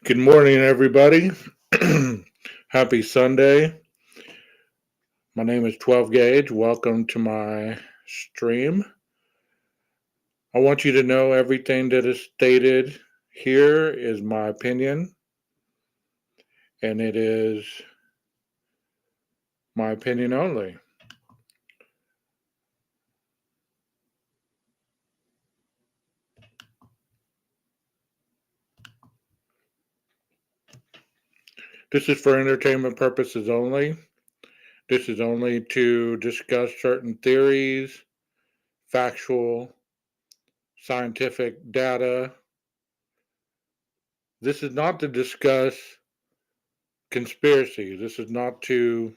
Good morning, everybody. Happy Sunday. My name is 12 Gauge. Welcome to my stream. I want you to know everything that is stated here is my opinion, and it is my opinion only. This is for entertainment purposes only. This is only to discuss certain theories, factual, scientific data. This is not to discuss conspiracy. This is not to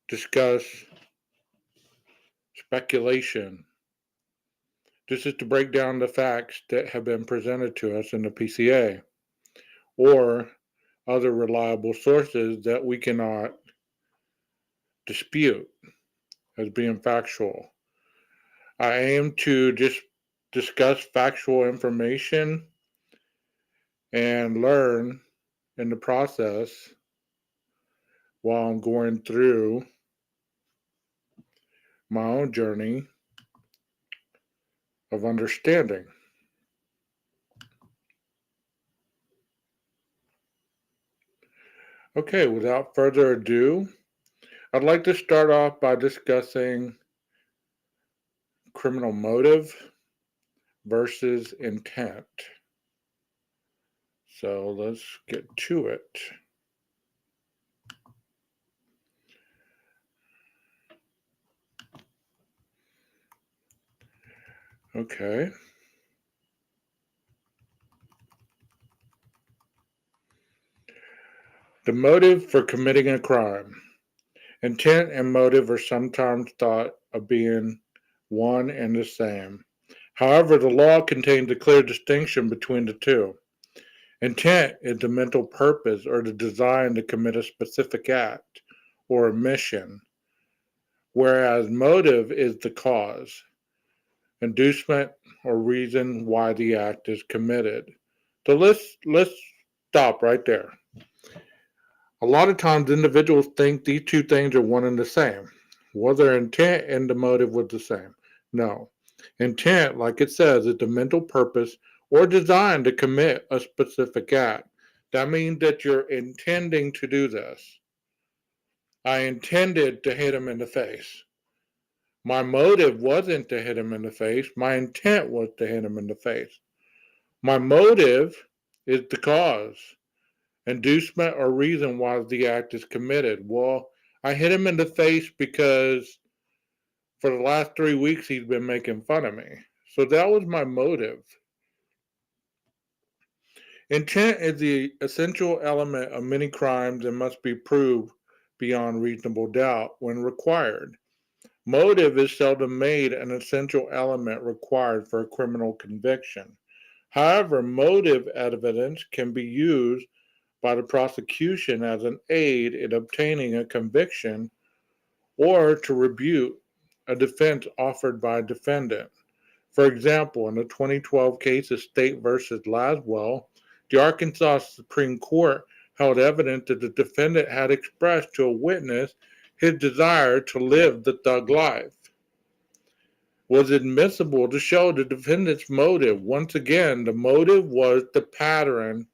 discuss speculation. This is to break down the facts that have been presented to us in the PCA or other reliable sources that we cannot dispute as being factual. I aim to just discuss factual information and learn in the process while I'm going through my own journey of understanding. Okay, without further ado, I'd like to start off by discussing criminal motive versus intent. So let's get to it. Okay. The motive for committing a crime. Intent and motive are sometimes thought of being one and the same. However, the law contains a clear distinction between the two. Intent is the mental purpose or the design to commit a specific act or a mission, whereas motive is the cause, inducement, or reason why the act is committed. So let's stop right there. A lot of times individuals think these two things are one and the same. Was their intent and the motive was the same? No. Intent, like it says, is the mental purpose or design to commit a specific act. That means that you're intending to do this. I intended to hit him in the face. My motive wasn't to hit him in the face. My intent was to hit him in the face. My motive is the cause, inducement, or reason why the act is committed. Well, I hit him in the face because for the last 3 weeks he's been making fun of me. So that was my motive. Intent is the essential element of many crimes and must be proved beyond reasonable doubt when required. Motive is seldom made an essential element required for a criminal conviction. However, motive evidence can be used by the prosecution as an aid in obtaining a conviction or to rebut a defense offered by a defendant. For example, in the 2012 case of State versus Laswell, the Arkansas Supreme Court held evidence that the defendant had expressed to a witness his desire to live the thug life. Was admissible to show the defendant's motive. Once again, the motive was the pattern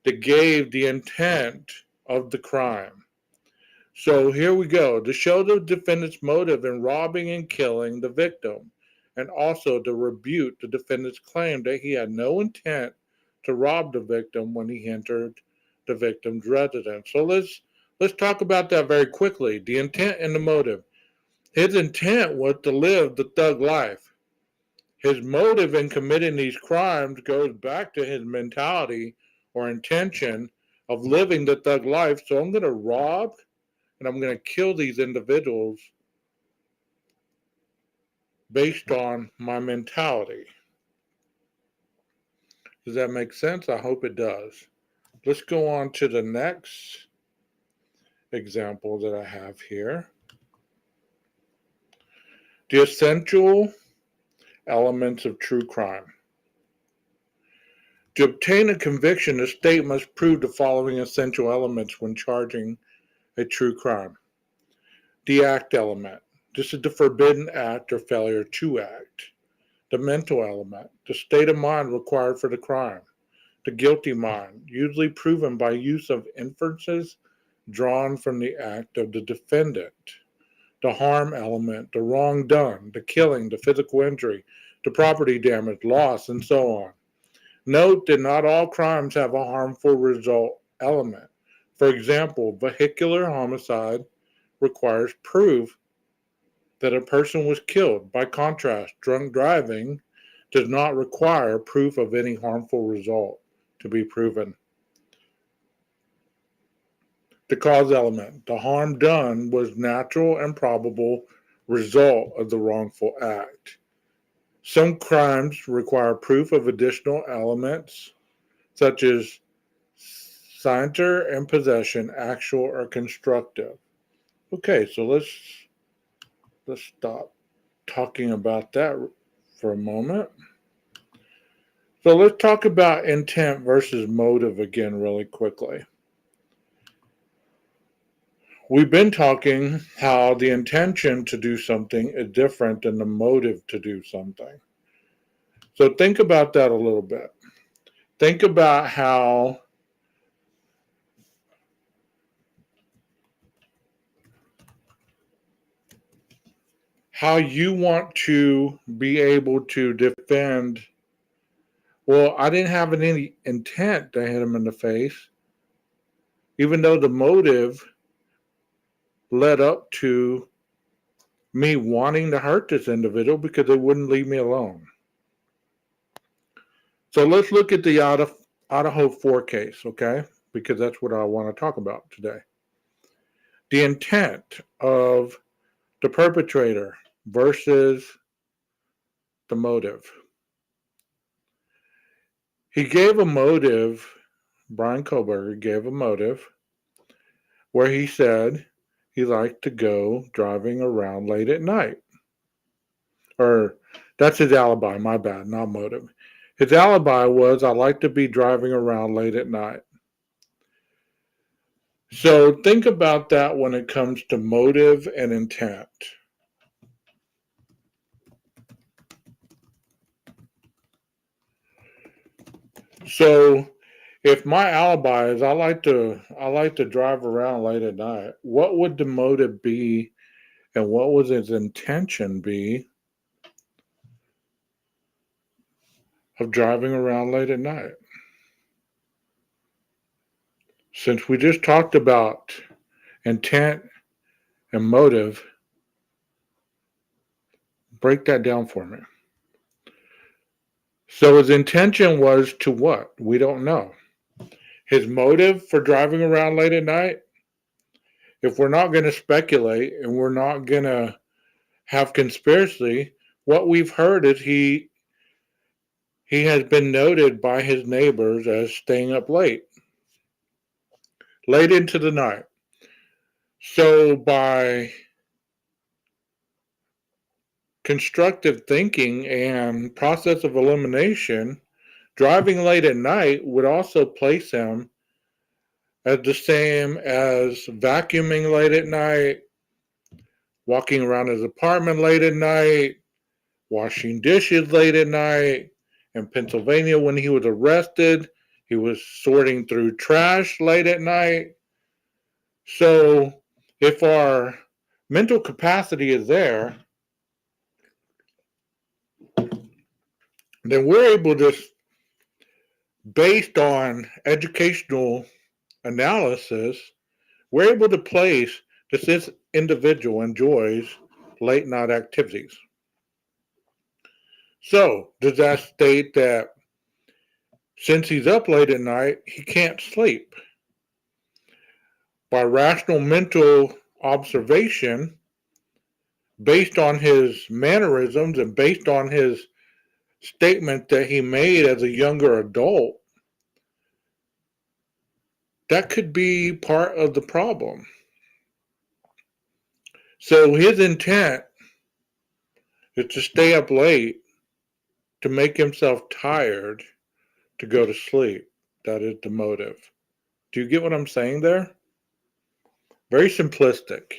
that gave the intent of the crime. So here we go. To show the defendant's motive in robbing and killing the victim, and also to rebut the defendant's claim that he had no intent to rob the victim when he entered the victim's residence. So let's talk about that very quickly. The intent and the motive. His intent was to live the thug life. His motive in committing these crimes goes back to his mentality or intention of living the thug life. So I'm going to rob and I'm going to kill these individuals based on my mentality. Does that make sense? I hope it does. Let's go on to the next example that I have here. The essential elements of true crime. To obtain a conviction, the state must prove the following essential elements when charging a true crime. The act element. This is the forbidden act or failure to act. The mental element. The state of mind required for the crime. The guilty mind, usually proven by use of inferences drawn from the act of the defendant. The harm element, the wrong done, the killing, the physical injury, the property damage, loss, and so on. Note that not all crimes have a harmful result element. For example, vehicular homicide requires proof that a person was killed. By contrast, drunk driving does not require proof of any harmful result to be proven. The cause element. The harm done was natural and probable result of the wrongful act. Some crimes require proof of additional elements, such as scienter and possession, actual or constructive. Okay, so let's stop talking about that for a moment. So let's talk about intent versus motive again really quickly. We've been talking how the intention to do something is different than the motive to do something. So think about that a little bit. Think about how you want to be able to defend. Well, I didn't have any intent to hit him in the face, even though the motive led up to me wanting to hurt this individual because they wouldn't leave me alone. So let's look at the Idaho 4 case, okay? Because that's what I want to talk about today. The intent of the perpetrator versus the motive. He gave a motive, Bryan Kohberger gave a motive where he said he liked to go driving around late at night. Or that's his alibi, my bad, not motive. His alibi was, I like to be driving around late at night. So think about that when it comes to motive and intent. So if my alibi is I like to drive around late at night, what would the motive be and what would his intention be of driving around late at night? Since we just talked about intent and motive, break that down for me. So his intention was to what? We don't know. His motive for driving around late at night, if we're not going to speculate and we're not going to have conspiracy, what we've heard is he has been noted by his neighbors as staying up late into the night. So by constructive thinking and process of elimination, driving late at night would also place him as the same as vacuuming late at night, walking around his apartment late at night, washing dishes late at night. In Pennsylvania, when he was arrested, he was sorting through trash late at night. So if our mental capacity is there, then we're able to, based on educational analysis, we're able to place that this individual enjoys late night activities. So does that state that since he's up late at night, he can't sleep? By rational mental observation, based on his mannerisms and based on his statement that he made as a younger adult, that could be part of the problem. So his intent is to stay up late, to make himself tired, to go to sleep. That is the motive. Do you get what I'm saying there? Very simplistic.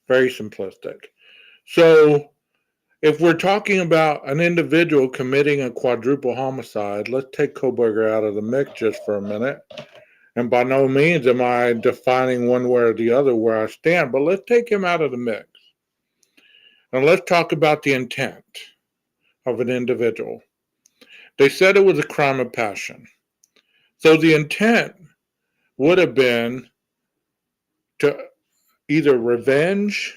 Very simplistic. So, if we're talking about an individual committing a quadruple homicide, let's take Kohberger out of the mix just for a minute. And by no means am I defining one way or the other where I stand, but let's take him out of the mix. And let's talk about the intent of an individual. They said it was a crime of passion. So the intent would have been to either revenge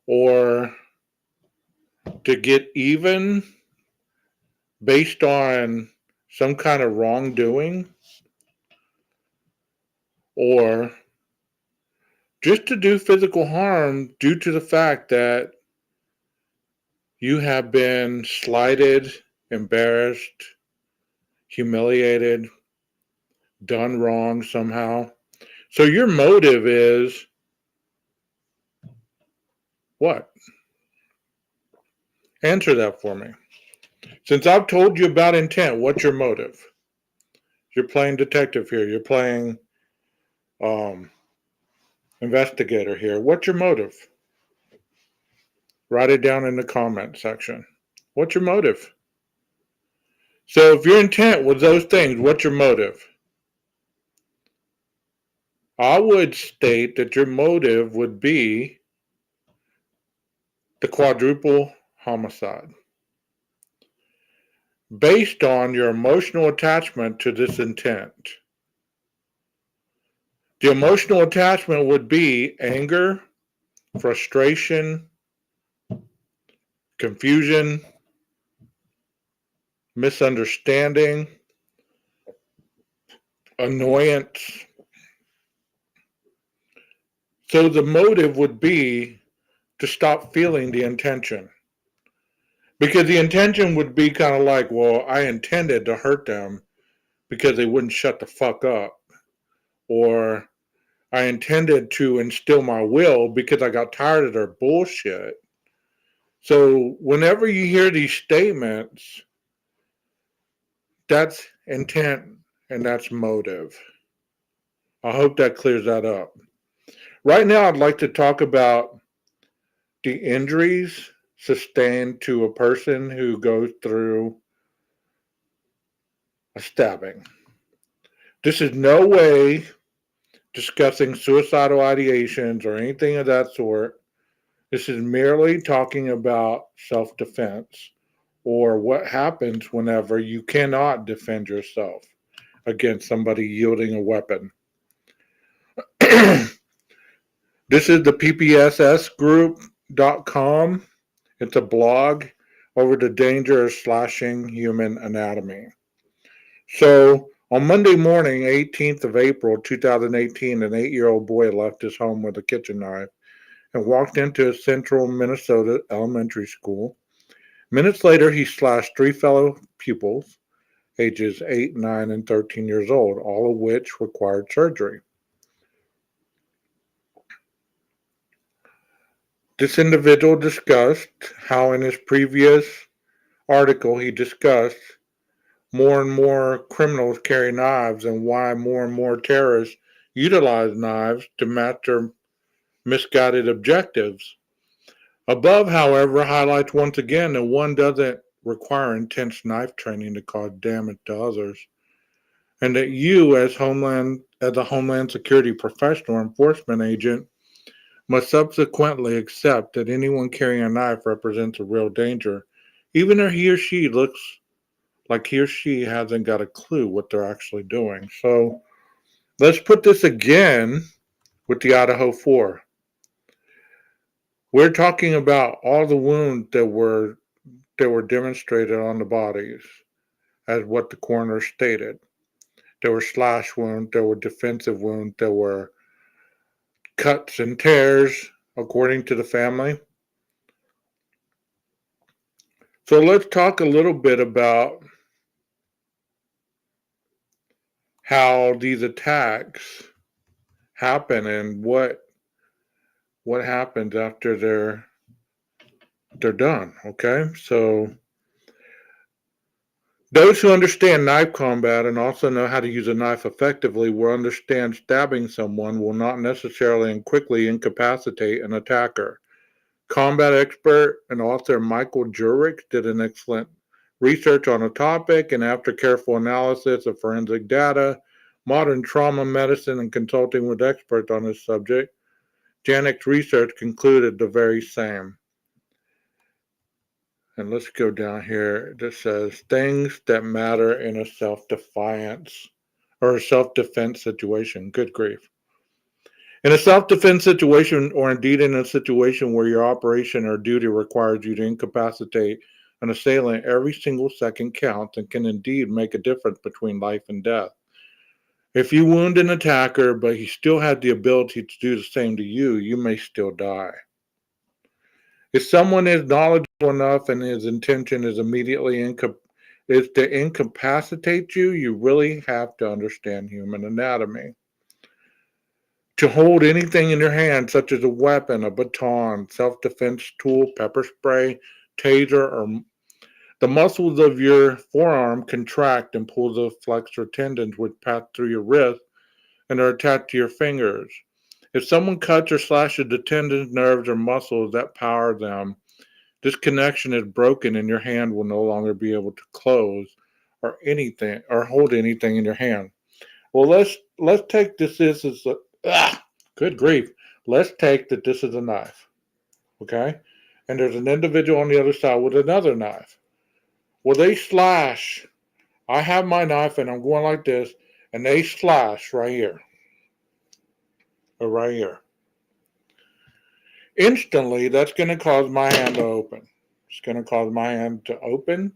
or to get even based on some kind of wrongdoing, or just to do physical harm due to the fact that you have been slighted, embarrassed, humiliated, done wrong somehow. So your motive is what? Answer that for me. Since I've told you about intent, what's your motive? You're playing detective here. You're playing investigator here. What's your motive? Write it down in the comment section. What's your motive? So if your intent was those things, what's your motive? I would state that your motive would be the quadruple homicide, based on your emotional attachment to this intent. The emotional attachment would be anger, frustration, confusion, misunderstanding, annoyance. So the motive would be to stop feeling the intention. Because the intention would be kind of like, well, I intended to hurt them because they wouldn't shut the fuck up. Or I intended to instill my will because I got tired of their bullshit. So whenever you hear these statements, that's intent and that's motive. I hope that clears that up. Right now, I'd like to talk about the injuries sustained to a person who goes through a stabbing. This is no way discussing suicidal ideations or anything of that sort. This is merely talking about self defense or what happens whenever you cannot defend yourself against somebody yielding a weapon. This is the ppssgroup.com. It's a blog over the danger of slashing human anatomy. So, on Monday morning, 18th of April 2018, an 8-year-old boy left his home with a kitchen knife and walked into a central Minnesota elementary school. Minutes later, he slashed 3 fellow pupils, ages 8, 9, and 13 years old, all of which required surgery. This individual discussed how in his previous article he discussed more and more criminals carry knives and why more and more terrorists utilize knives to match their misguided objectives. Above, however, highlights once again that one doesn't require intense knife training to cause damage to others, and that you, as a Homeland Security professional or enforcement agent, must subsequently accept that anyone carrying a knife represents a real danger, even if he or she looks like he or she hasn't got a clue what they're actually doing. So let's put this again with the Idaho 4. We're talking about all the wounds that were demonstrated on the bodies, as what the coroner stated. There were slash wounds, there were defensive wounds, there were cuts and tears, according to the family. So let's talk a little bit about how these attacks happen and what happens after they're done. Okay, so Those who understand knife combat and also know how to use a knife effectively will understand stabbing someone will not necessarily and quickly incapacitate an attacker. Combat expert and author Michael Jurich did an excellent research on a topic, and after careful analysis of forensic data, modern trauma medicine, and consulting with experts on this subject, Janik's research concluded the very same. And let's go down here. It says things that matter in a self-defiance or a self-defense situation. Good grief. In a self-defense situation, or indeed in a situation where your operation or duty requires you to incapacitate an assailant, every single second counts and can indeed make a difference between life and death. If you wound an attacker, but he still had the ability to do the same to you, you may still die. If someone is knowledgeable enough and his intention is immediately is to incapacitate you, you really have to understand human anatomy. To hold anything in your hand, such as a weapon, a baton, self-defense tool, pepper spray, taser, or the muscles of your forearm contract and pull the flexor tendons which pass through your wrist and are attached to your fingers. If someone cuts or slashes the tendons, nerves, or muscles that power them, this connection is broken and your hand will no longer be able to close or anything or hold anything in your hand. Well, let's take this as good grief. Let's take that this is a knife, okay? And there's an individual on the other side with another knife. Well, they slash. I have my knife and I'm going like this, and they slash right here or right here. Instantly, that's going to cause my hand to open. It's going to cause my hand to open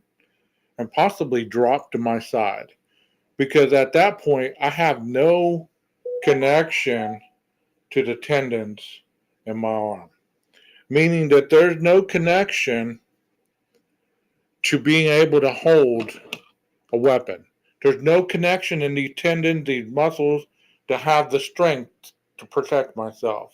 and possibly drop to my side, because at that point, I have no connection to the tendons in my arm, meaning that there's no connection to being able to hold a weapon. There's no connection in these tendons, these muscles, to have the strength to protect myself.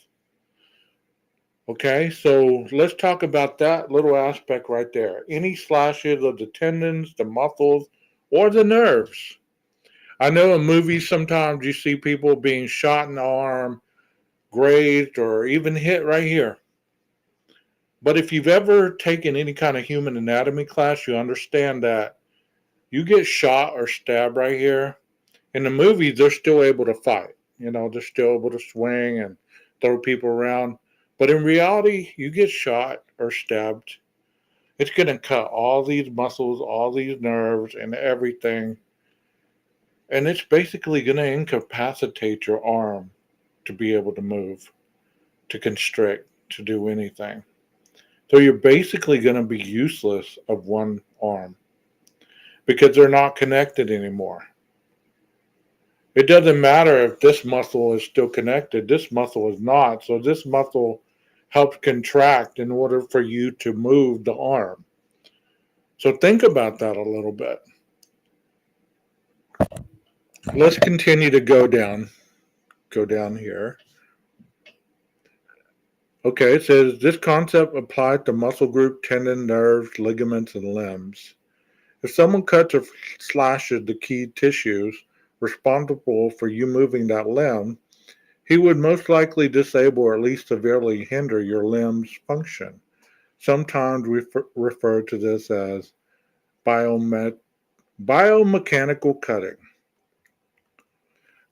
Okay, so let's talk about that little aspect right there. Any slashes of the tendons, the muscles, or the nerves. I know in movies sometimes you see people being shot in the arm, grazed, or even hit right here. But if you've ever taken any kind of human anatomy class, you understand that you get shot or stabbed right here. In the movies, they're still able to fight. You know, they're still able to swing and throw people around. But in reality, you get shot or stabbed, it's going to cut all these muscles, all these nerves, and everything. And it's basically going to incapacitate your arm to be able to move, to constrict, to do anything. So you're basically going to be useless of one arm because they're not connected anymore. It doesn't matter if this muscle is still connected, this muscle is not. So this muscle helps contract in order for you to move the arm. So think about that a little bit. Let's continue to go down. Go down here. Okay, it says this concept applies to muscle group, tendon, nerves, ligaments, and limbs. If someone cuts or slashes the key tissues responsible for you moving that limb, he would most likely disable or at least severely hinder your limb's function. Sometimes we refer to this as biomechanical cutting.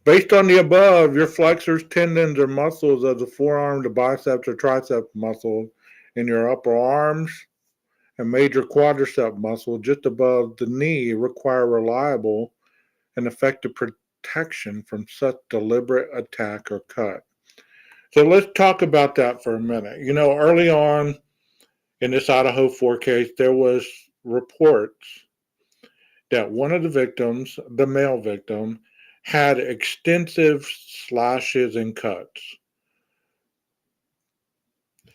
Based on the above, your flexors, tendons, or muscles of the forearm, the biceps or tricep muscles in your upper arms, and major quadricep muscle just above the knee require reliable and effective protection from such deliberate attack or cut. So let's talk about that for a minute. You know, early on in this Idaho 4 case, there was reports that one of the victims, the male victim, had extensive slashes and cuts.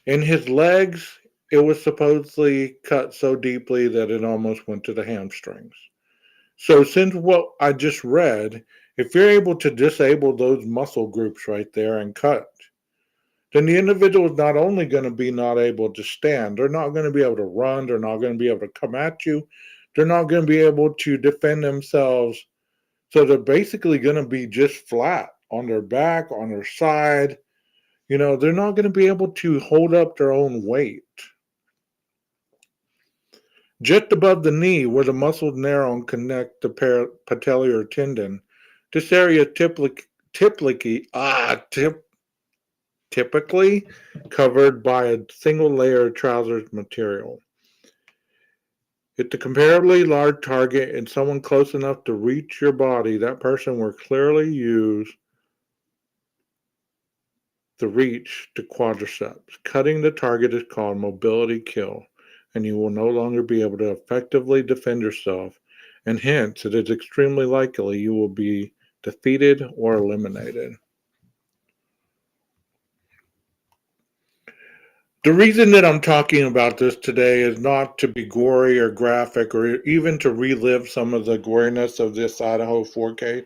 In his legs, it was supposedly cut so deeply that it almost went to the hamstrings. So, since what I just read, if you're able to disable those muscle groups right there and cut, then the individual is not only going to be not able to stand, they're not going to be able to run, they're not going to be able to come at you, They're not going to be able to defend themselves. So they're basically going to be just flat on their back, on their side. They're not going to be able to hold up their own weight. Just above the knee, where the muscles narrow and connect the patellar tendon, this area typically covered by a single layer of trousers material. If the comparably large target and someone close enough to reach your body, that person will clearly use the reach to quadriceps. Cutting the target is called mobility kill, and you will no longer be able to effectively defend yourself, and hence it is extremely likely you will be defeated or eliminated. The reason that I'm talking about this today is not to be gory or graphic or even to relive some of the goriness of this Idaho 4K,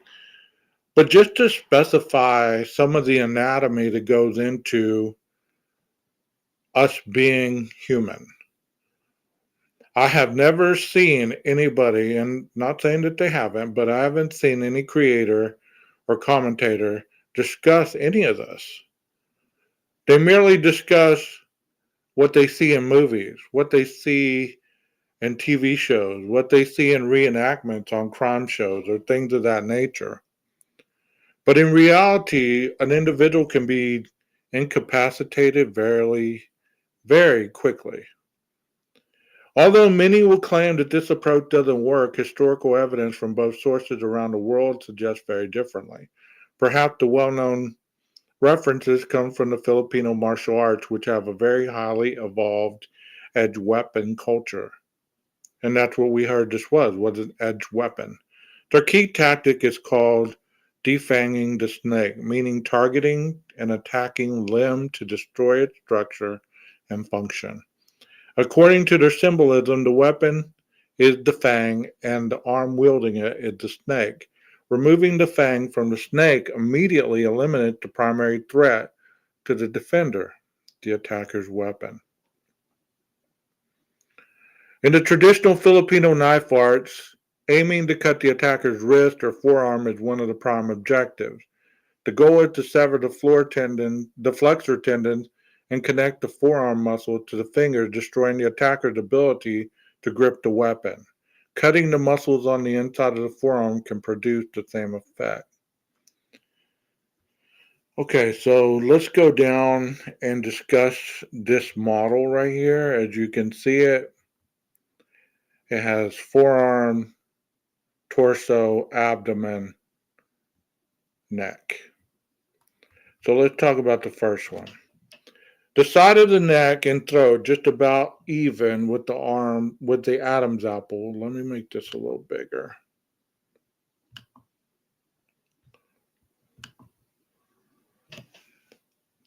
but just to specify some of the anatomy that goes into us being human. I have never seen anybody, and not saying that they haven't, but I haven't seen any creator or commentator discuss any of this. They merely discuss what they see in movies, what they see in TV shows, what they see in reenactments on crime shows or things of that nature. But in reality, an individual can be incapacitated very, very quickly. Although many will claim that this approach doesn't work, historical evidence from both sources around the world suggests very differently. Perhaps the well-known references come from the Filipino martial arts, which have a very highly evolved edge weapon culture. And that's what we heard this was an edge weapon. Their key tactic is called defanging the snake, meaning targeting and attacking limb to destroy its structure and function. According to their symbolism, the weapon is the fang and the arm wielding it is the snake. Removing the fang from the snake immediately eliminates the primary threat to the defender, the attacker's weapon. In the traditional Filipino knife arts, aiming to cut the attacker's wrist or forearm is one of the prime objectives. The goal is to sever the flexor tendon, and connect the forearm muscle to the fingers, destroying the attacker's ability to grip the weapon. Cutting the muscles on the inside of the forearm can produce the same effect. Okay, so let's go down and discuss this model right here. As you can see it has forearm, torso, abdomen, neck. So let's talk about the first one. The side of the neck and throat just about even with the Adam's apple. Let me make this a little bigger.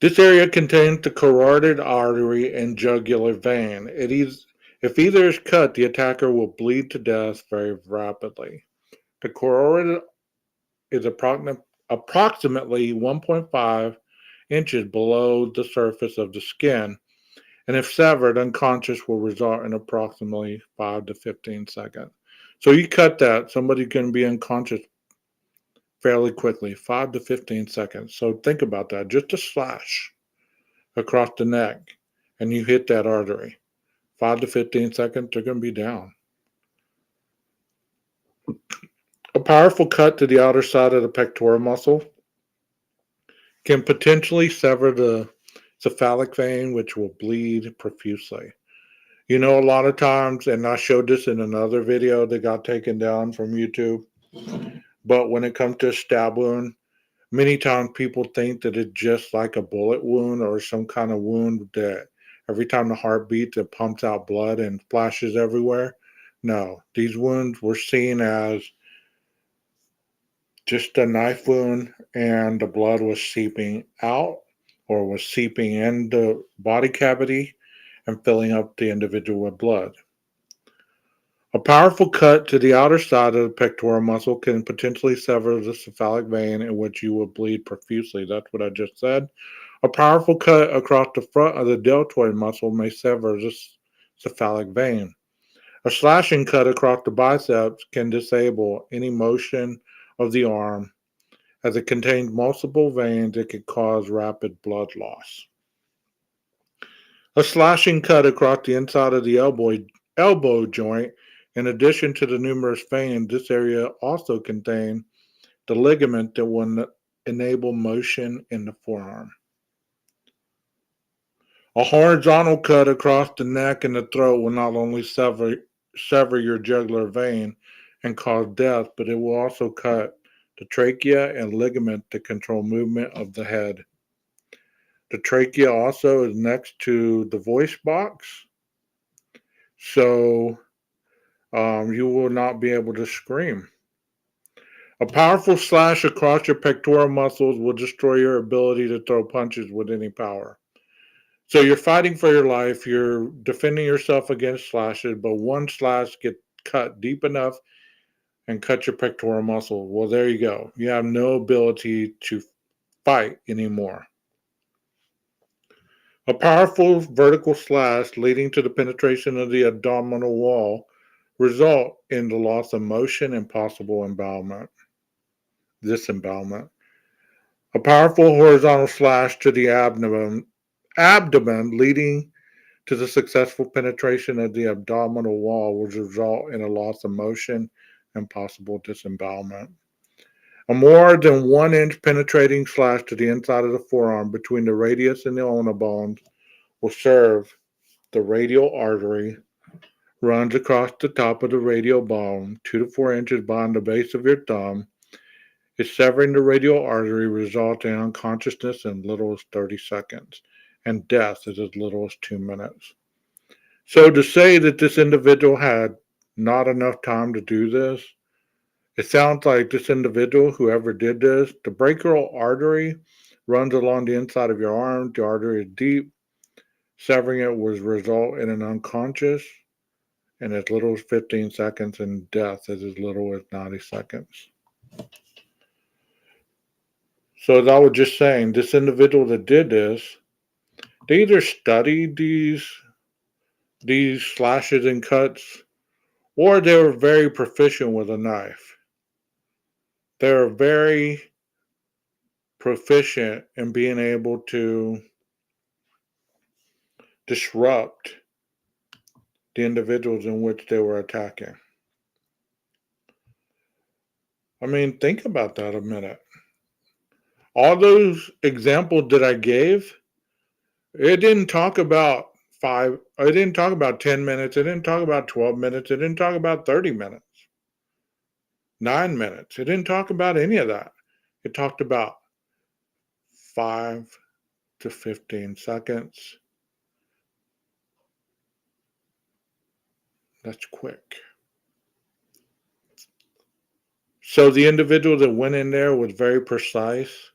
This area contains the carotid artery and jugular vein. If either is cut, the attacker will bleed to death very rapidly. The carotid is approximately 1.5 inches below the surface of the skin, and if severed, unconscious will result in approximately 5 to 15 seconds. So you cut that, somebody can be unconscious fairly quickly, 5 to 15 seconds. So think about that. Just a slash across the neck, and you hit that artery. 5 to 15 seconds, they're going to be down. A powerful cut to the outer side of the pectoral muscle can potentially sever the cephalic vein, which will bleed profusely. A lot of times, and I showed this in another video that got taken down from YouTube, but when it comes to a stab wound, many times people think that it's just like a bullet wound or some kind of wound that every time the heart beats, it pumps out blood and splashes everywhere. No, these wounds were seen as just a knife wound, and the blood was seeping out or was seeping in the body cavity and filling up the individual with blood. A powerful cut to the outer side of the pectoral muscle can potentially sever the cephalic vein, in which you will bleed profusely. That's what I just said. A powerful cut across the front of the deltoid muscle may sever the cephalic vein. A slashing cut across the biceps can disable any motion of the arm as it contains multiple veins that can cause rapid blood loss. A slashing cut across the inside of the elbow joint, in addition to the numerous veins, this area also contains the ligament that will enable motion in the forearm. A horizontal cut across the neck and the throat will not only sever your jugular vein and cause death, but it will also cut the trachea and ligament that control movement of the head. The trachea also is next to the voice box, so you will not be able to scream. A powerful slash across your pectoral muscles will destroy your ability to throw punches with any power. So you're fighting for your life, you're defending yourself against slashes, but one slash gets cut deep enough and cut your pectoral muscle. Well, there you go. You have no ability to fight anymore. A powerful vertical slash leading to the penetration of the abdominal wall result in the loss of motion and possible disembowelment. A powerful horizontal slash to the abdomen leading to the successful penetration of the abdominal wall will result in a loss of motion and possible disembowelment. A more than 1 inch penetrating slash to the inside of the forearm between the radius and the ulna bones will serve the radial artery, runs across the top of the radial bone, 2 to 4 inches beyond the base of your thumb. Is severing the radial artery, resulting in unconsciousness in as little as 30 seconds, and death is as little as 2 minutes. So to say that this individual had not enough time to do this, it sounds like this individual, whoever did this, the brachial artery runs along the inside of your arm. The artery is deep. Severing it would result in an unconscious in as little as 15 seconds and death is as little as 90 seconds. So as I was just saying, this individual that did this, they either studied these slashes and cuts, or they were very proficient with a knife. They were very proficient in being able to disrupt the individuals in which they were attacking. I mean, think about that a minute. All those examples that I gave, it didn't talk about it didn't talk about 10 minutes, it didn't talk about 12 minutes, it didn't talk about 30 minutes, 9 minutes. It didn't talk about any of that. It talked about 5 to 15 seconds. That's quick. So the individual that went in there was very precise,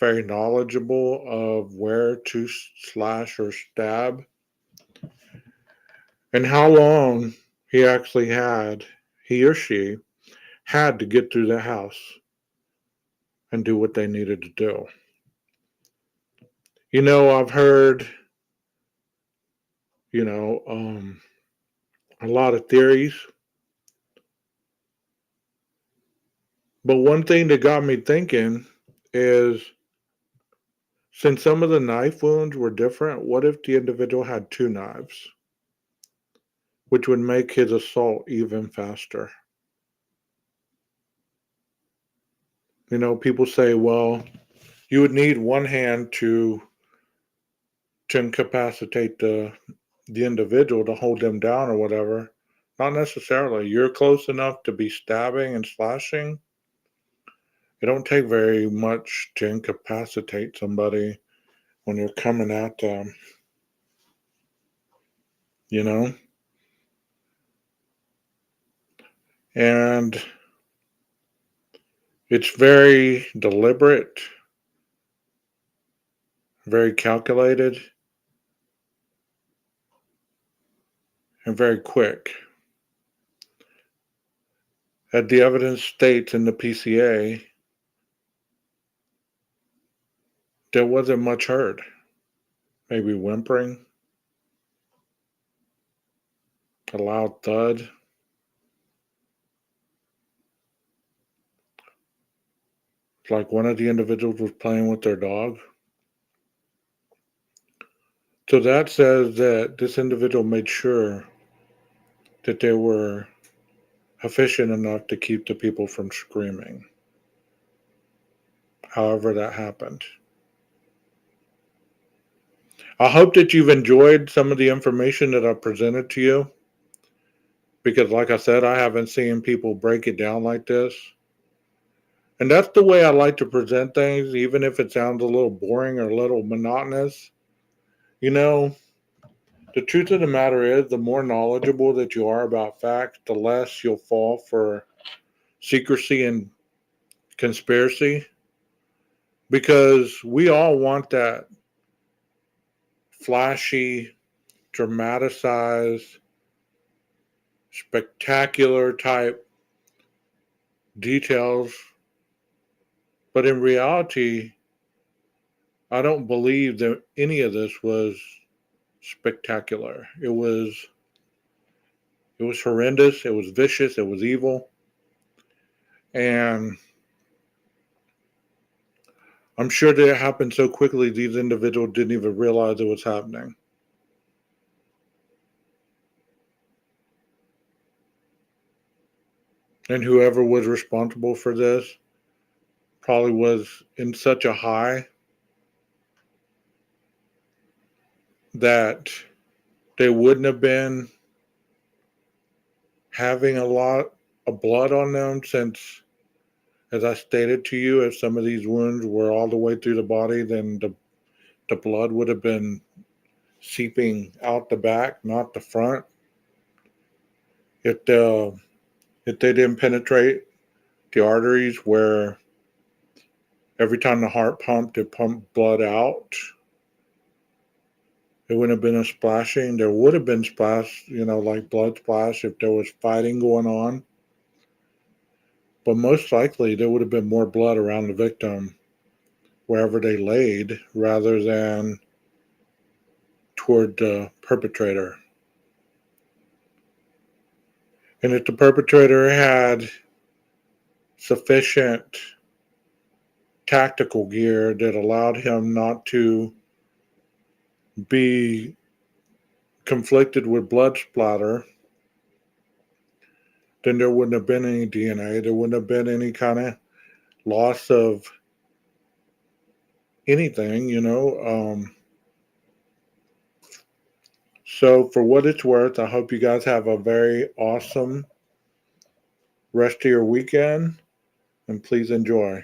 very knowledgeable of where to slash or stab, and how long he or she had to get through the house and do what they needed to do. I've heard, a lot of theories, but one thing that got me thinking is, since some of the knife wounds were different, what if the individual had 2 knives, which would make his assault even faster? People say, well, you would need one hand to incapacitate the individual, to hold them down or whatever. Not necessarily. You're close enough to be stabbing and slashing. It don't take very much to incapacitate somebody when you're coming at them, you know? And it's very deliberate, very calculated, and very quick. As the evidence states in the PCA, there wasn't much heard. Maybe whimpering, A loud thud. It's like one of the individuals was playing with their dog. So that says that this individual made sure that they were efficient enough to keep the people from screaming, however that happened. I hope that you've enjoyed some of the information that I presented to you because, like I said, I haven't seen people break it down like this. And that's the way I like to present things, even if it sounds a little boring or a little monotonous. You know, the truth of the matter is, the more knowledgeable that you are about facts, the less you'll fall for secrecy and conspiracy because we all want that flashy, dramatized, spectacular type details. But in reality, I don't believe that any of this was spectacular. It was horrendous, it was vicious, it was evil, and I'm sure that it happened so quickly these individuals didn't even realize it was happening. And whoever was responsible for this probably was in such a high that they wouldn't have been having a lot of blood on them since, as I stated to you, if some of these wounds were all the way through the body, then the blood would have been seeping out the back, not the front. If the if they didn't penetrate the arteries where every time the heart pumped, it pumped blood out, it wouldn't have been a splashing. There would have been splash, like blood splash if there was fighting going on. But most likely there would have been more blood around the victim wherever they laid rather than toward the perpetrator. And if the perpetrator had sufficient tactical gear that allowed him not to be conflicted with blood splatter, then there wouldn't have been any DNA. There wouldn't have been any kind of loss of anything. So, for what it's worth, I hope you guys have a very awesome rest of your weekend and please enjoy.